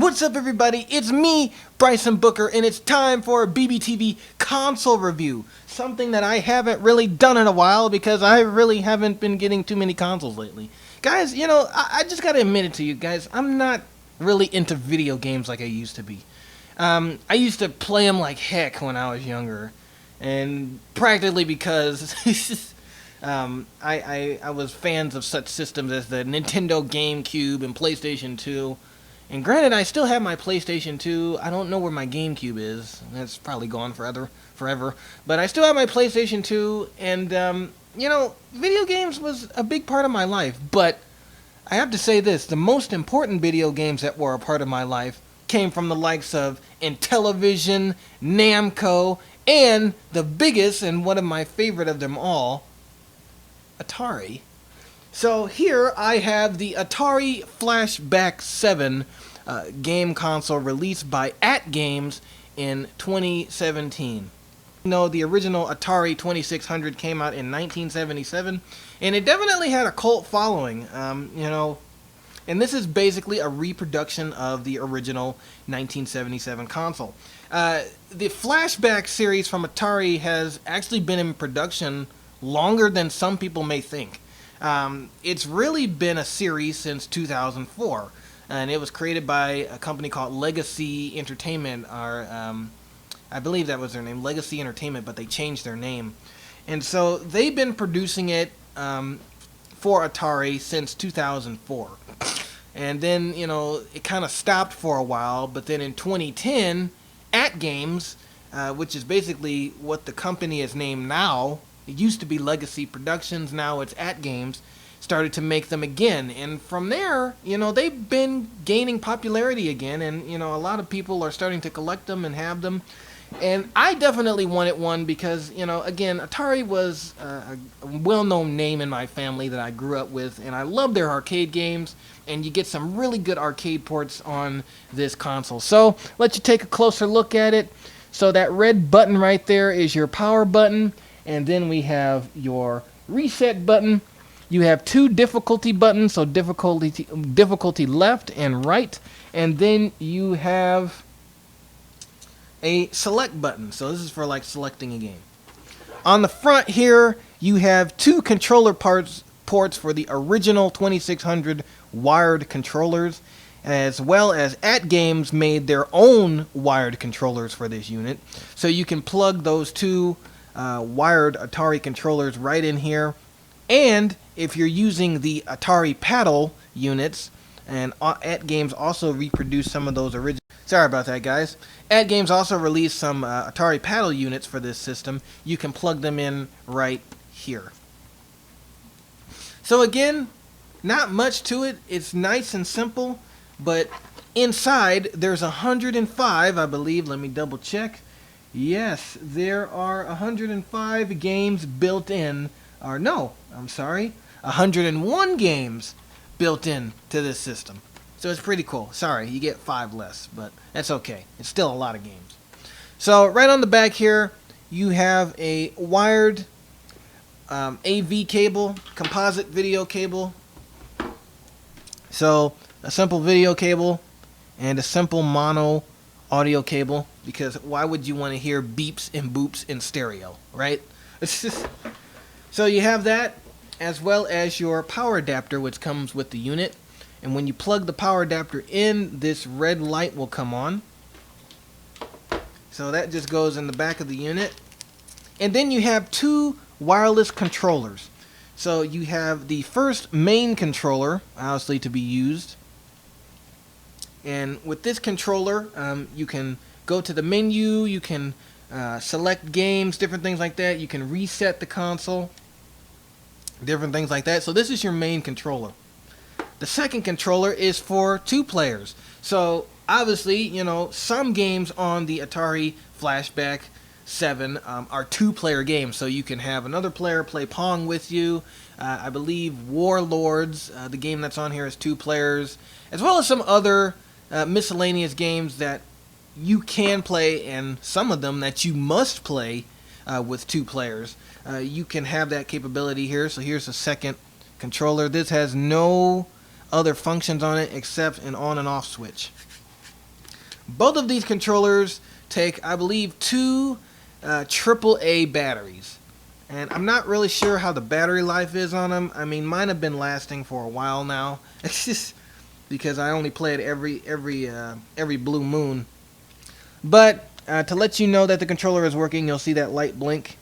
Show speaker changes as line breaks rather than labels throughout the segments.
What's up, everybody? It's me, Bryson Booker, and it's time for a BBTV console review. Something that I haven't really done in a while because I really haven't been getting too many consoles lately. Guys, you know, I just gotta admit it to you guys, I'm not really into video games like I used to be. I used to play them like heck when I was younger, and practically because I was fans of such systems as the Nintendo GameCube and PlayStation 2. And granted, I still have my PlayStation 2. I don't know where my GameCube is. That's probably gone forever. But I still have my PlayStation 2, and, you know, video games was a big part of my life. But I have to say this, the most important video games that were a part of my life came from the likes of Intellivision, Namco, and the biggest and one of my favorite of them all, Atari. So here I have the Atari Flashback 7 game console released by AtGames in 2017. You know, the original Atari 2600 came out in 1977, and it definitely had a cult following, you know, and this is basically a reproduction of the original 1977 console. The Flashback series from Atari has actually been in production longer than some people may think. It's really been a series since 2004, and it was created by a company called Legacy Entertainment, or I believe that was their name, Legacy Entertainment, but they changed their name. And so they've been producing it for Atari since 2004. And then, you know, it kind of stopped for a while, but then in 2010, AtGames, which is basically what the company is named now, it used to be Legacy Productions, now it's AtGames, started to make them again. And from there, you know, they've been gaining popularity again, and, you know, a lot of people are starting to collect them and have them. And I definitely wanted one because, you know, again, Atari was a well-known name in my family that I grew up with, and I love their arcade games, and you get some really good arcade ports on this console. So, let you take a closer look at it. So that red button right there is your power button. And then we have your reset button. You have two difficulty buttons, so difficulty left and right. And then you have a select button. So this is for like selecting a game. On the front here, you have two controller ports for the original 2600 wired controllers, as well as AtGames made their own wired controllers for this unit. So you can plug those two wired Atari controllers right in here, and if you're using the Atari paddle units, and AtGames also reproduced some of those original. Sorry about that, guys. AtGames also released some Atari paddle units for this system. You can plug them in right here. So again, not much to it. It's nice and simple, but inside there's 105, I believe. Let me double check. Yes, there are 105 games built in, or no, I'm sorry, 101 games built in to this system. So it's pretty cool. Sorry, you get 5 less, but that's okay. It's still a lot of games. So right on the back here, you have a wired AV cable, composite video cable. So a simple video cable and a simple mono audio cable, because why would you want to hear beeps and boops in stereo, right? So you have that, as well as your power adapter, which comes with the unit. And when you plug the power adapter in, this red light will come on. So that just goes in the back of the unit. And then you have two wireless controllers. So you have the first main controller, obviously to be used. And with this controller, you can go to the menu, you can select games, different things like that. You can reset the console, different things like that. So this is your main controller. The second controller is for 2 players. So obviously, you know, some games on the Atari Flashback 7 are 2-player games. So you can have another player play Pong with you. I believe Warlords, the game that's on here, is 2 players, as well as some other miscellaneous games that you can play, and some of them that you must play with 2 players. You can have that capability here. So here's the second controller. This has no other functions on it except an on and off switch. Both of these controllers take, I believe, two AAA batteries. And I'm not really sure how the battery life is on them. I mean, mine have been lasting for a while now. It's just because I only play it every blue moon. But to let you know that the controller is working, you'll see that light blink.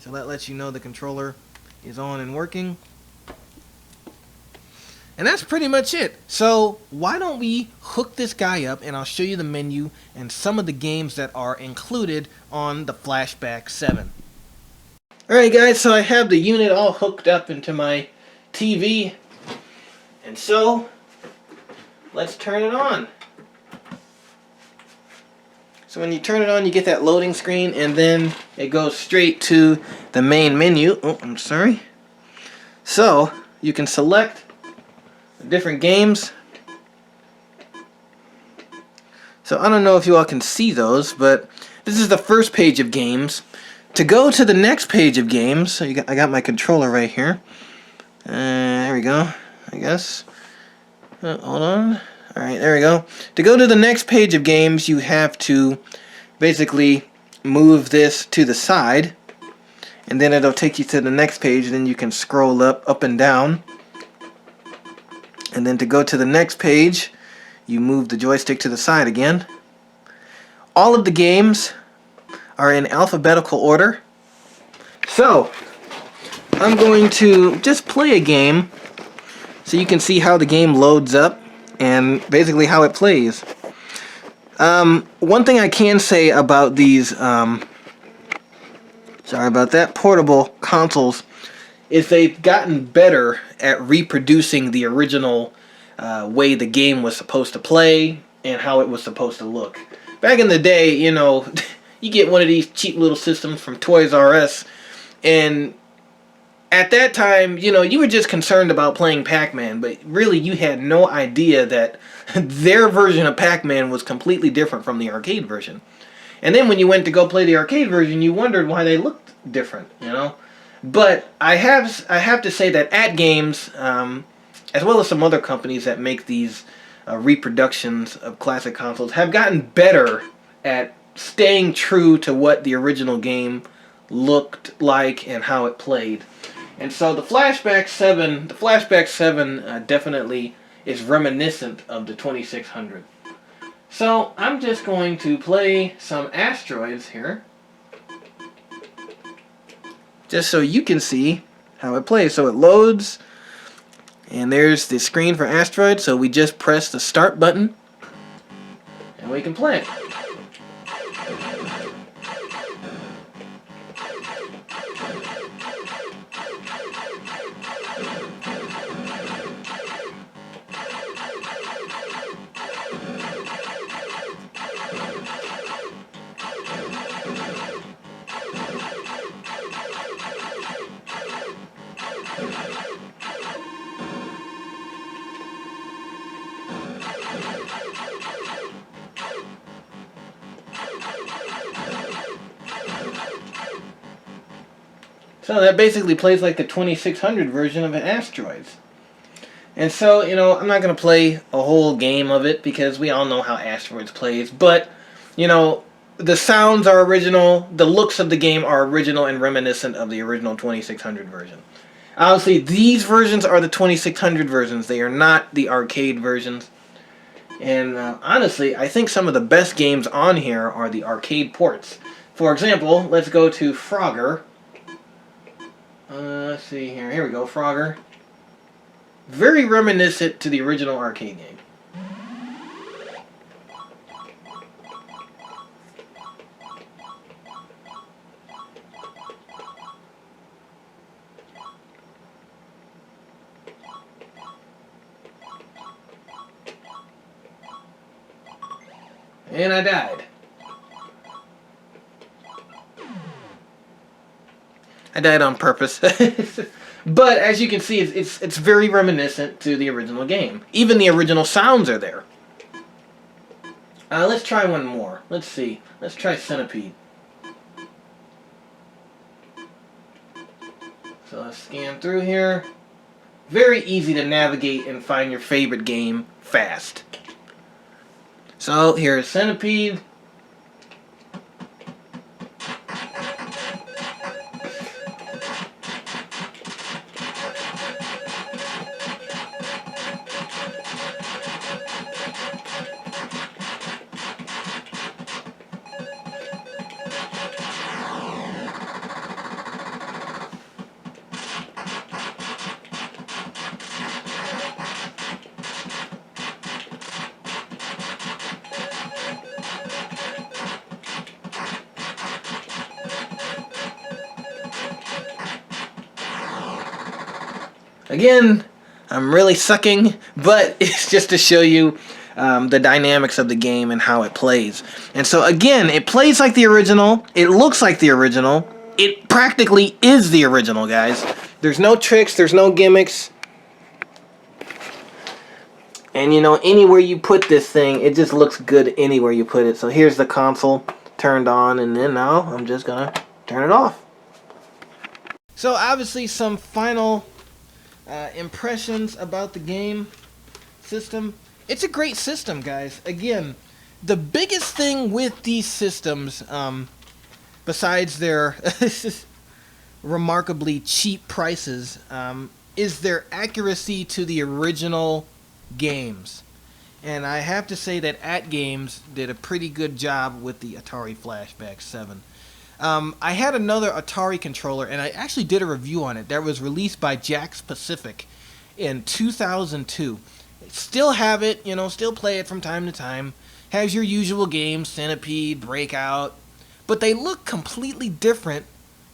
So that lets you know the controller is on and working. And that's pretty much it. So why don't we hook this guy up and I'll show you the menu and some of the games that are included on the Flashback 7. Alright guys, so I have the unit all hooked up into my TV. And so, let's turn it on. So when you turn it on, you get that loading screen and then it goes straight to the main menu. Oh, I'm sorry. So, you can select different games. So I don't know if you all can see those, but this is the first page of games. To go to the next page of games, so I got my controller right here. There we go, I guess. Hold on. Alright, there we go. To go to the next page of games, you have to basically move this to the side, and then it'll take you to the next page, and then you can scroll up and down. And then to go to the next page, you move the joystick to the side again. All of the games are in alphabetical order. So, I'm going to just play a game so you can see how the game loads up and basically how it plays. One thing I can say about these, sorry about that, portable consoles, is they've gotten better at reproducing the original way the game was supposed to play and how it was supposed to look. Back in the day, you know, you get one of these cheap little systems from Toys R Us, and at that time, you know, you were just concerned about playing Pac-Man, but really you had no idea that their version of Pac-Man was completely different from the arcade version. And then when you went to go play the arcade version, you wondered why they looked different, you know? But I have to say that At Games, as well as some other companies that make these reproductions of classic consoles, have gotten better at staying true to what the original game looked like and how it played. And so the Flashback 7, definitely is reminiscent of the 2600. So I'm just going to play some Asteroids here, just so you can see how it plays. So it loads, and there's the screen for Asteroid, so we just press the start button, and we can play it. So that basically plays like the 2600 version of an Asteroids. And so, you know, I'm not going to play a whole game of it because we all know how Asteroids plays. But, you know, the sounds are original, the looks of the game are original and reminiscent of the original 2600 version. Obviously, these versions are the 2600 versions. They are not the arcade versions. And honestly, I think some of the best games on here are the arcade ports. For example, let's go to Frogger. Let's see here. Here we go, Frogger. Very reminiscent to the original arcade game. And I died. I died on purpose. But as you can see, it's very reminiscent to the original game. Even the original sounds are there. Let's try one more. Let's see. Let's try Centipede. So let's scan through here. Very easy to navigate and find your favorite game fast. So here's Centipede. Again, I'm really sucking, but it's just to show you the dynamics of the game and how it plays. And so again, it plays like the original. It looks like the original. It practically is the original, guys. There's no tricks. There's no gimmicks. And you know, anywhere you put this thing, it just looks good anywhere you put it. So here's the console turned on, and then now I'm just gonna turn it off. So obviously some final impressions about the game system. It's a great system, guys. Again, the biggest thing with these systems, besides their remarkably cheap prices, is their accuracy to the original games. And I have to say that At Games did a pretty good job with the Atari Flashback 7. I had another Atari controller, and I actually did a review on it that was released by Jack's Pacific in 2002. Still have it, you know, still play it from time to time. Has your usual games, Centipede, Breakout, but they look completely different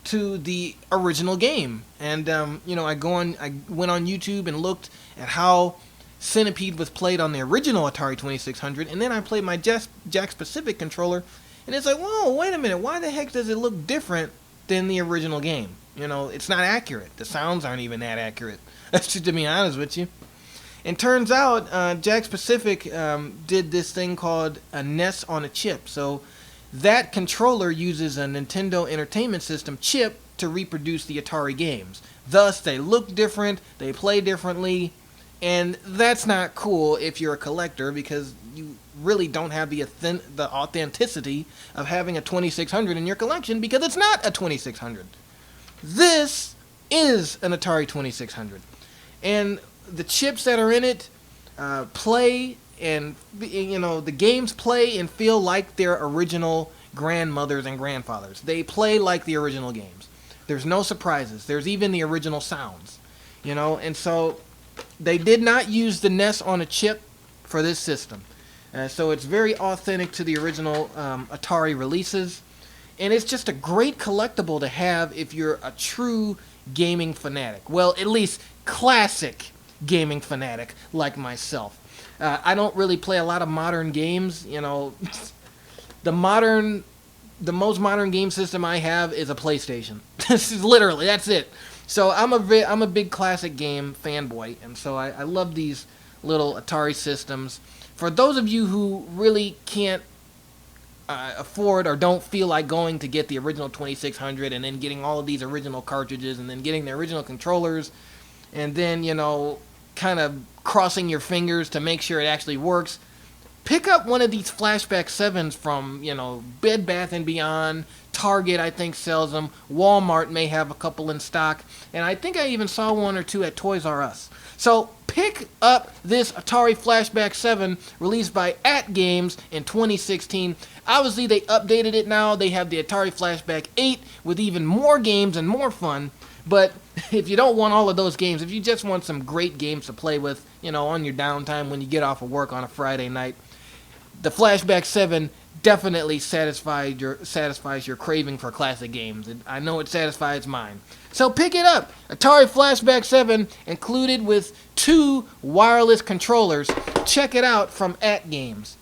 to the original game. And you know, I went on YouTube and looked at how Centipede was played on the original Atari 2600, and then I played my Jack's Pacific controller. And it's like, whoa, wait a minute, why the heck does it look different than the original game? You know, it's not accurate. The sounds aren't even that accurate, just to be honest with you. And turns out, Jack's Pacific did this thing called a NES on a chip. So that controller uses a Nintendo Entertainment System chip to reproduce the Atari games. Thus, they look different, they play differently, and that's not cool if you're a collector, because you really don't have the authenticity of having a 2600 in your collection, because it's not a 2600. This is an Atari 2600. And the chips that are in it play, and you know, the games play and feel like their original grandmothers and grandfathers. They play like the original games. There's no surprises. There's even the original sounds, you know. And so they did not use the NES on a chip for this system. So it's very authentic to the original Atari releases. And it's just a great collectible to have if you're a true gaming fanatic. Well, at least classic gaming fanatic like myself. I don't really play a lot of modern games. You know, the most modern game system I have is a PlayStation. This is literally, that's it. So I'm a big classic game fanboy, and so I love these little Atari systems. For those of you who really can't afford or don't feel like going to get the original 2600 and then getting all of these original cartridges and then getting the original controllers and then, you know, kind of crossing your fingers to make sure it actually works, pick up one of these Flashback 7s from, you know, Bed Bath & Beyond. Target, I think, sells them. Walmart may have a couple in stock. And I think I even saw one or two at Toys R Us. So pick up this Atari Flashback 7 released by At Games in 2016. Obviously, they updated it now. They have the Atari Flashback 8 with even more games and more fun. But if you don't want all of those games, if you just want some great games to play with, you know, on your downtime when you get off of work on a Friday night, the Flashback 7 definitely satisfies your craving for classic games. I know it satisfies mine. So pick it up. Atari Flashback 7 included with 2 wireless controllers. Check it out from At Games.